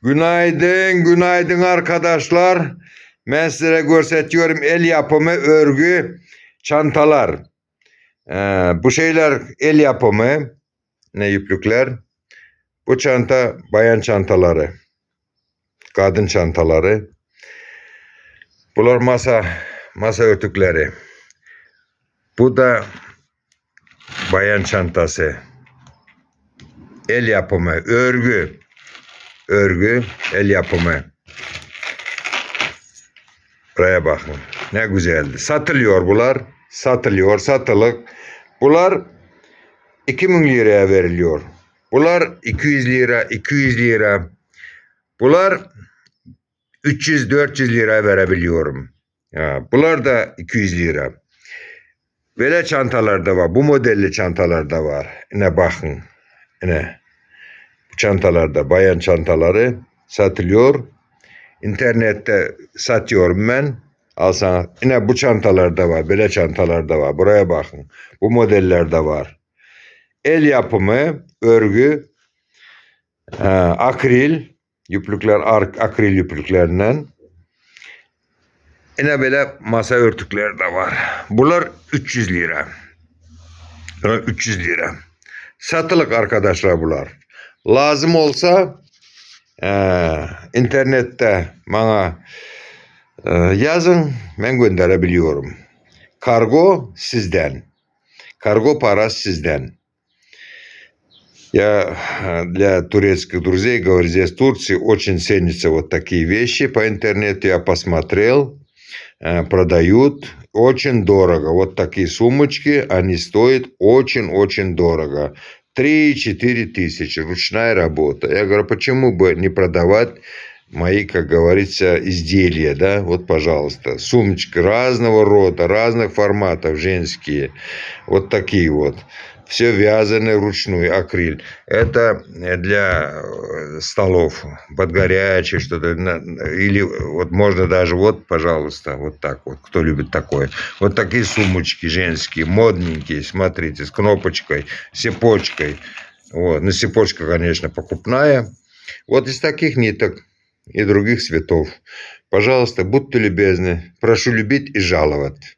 Günaydın, günaydın arkadaşlar. Ben size gösteriyorum el yapımı örgü çantalar. Bu şeyler el yapımı ne yüplükler. Bu çanta bayan çantaları, kadın çantaları. Bunlar masa örtükleri. Bu da bayan çantası. El yapımı, örgü. Örgü, el yapımı. Buraya bakın. Ne güzeldi. Satılıyor bunlar. Satılıyor, satılık. Bunlar 2000 liraya veriliyor. Bunlar 200 lira, 200 lira. Bunlar 300-400 lira verebiliyorum. Bunlar da 200 lira. Böyle çantalar da var. Bu modelli çantalar da var. Yine bakın. Yine. Bu çantalarda bayan çantaları satılıyor. İnternette satıyorum ben. Al sana. Yine bu çantalarda var. Böyle çantalarda var. Buraya bakın. Bu modellerde var. El yapımı, örgü, akril, yüplükler, akril yüplüklerinden. Yine böyle masa örtükleri de var. Bunlar 300 lira. Bunlar 300 lira. Satılık arkadaşlar bunlar. Lazım olsa internette bana yazın, ben gönderebiliyorum. Kargo sizden. Карго пара sizden. Я для турецких друзей говорю, здесь в Турции очень ценятся вот такие вещи. По интернету я посмотрел, продают очень дорого. Вот такие сумочки, они стоят очень-очень дорого. 3-4 тысячи, ручная работа. Я говорю, почему бы не продавать мои, как говорится, изделия, да, вот, пожалуйста, сумочки разного рода, разных форматов, женские, вот такие вот, все вязаное вручную, акриль, это для столов, под горячее что-то, или вот можно даже, вот, пожалуйста, вот так вот, кто любит такое, вот такие сумочки женские, модненькие, смотрите, с кнопочкой, с цепочкой, вот, на цепочка, конечно, покупная, вот из таких ниток и других цветов. Пожалуйста, будьте любезны. Прошу любить и жаловать.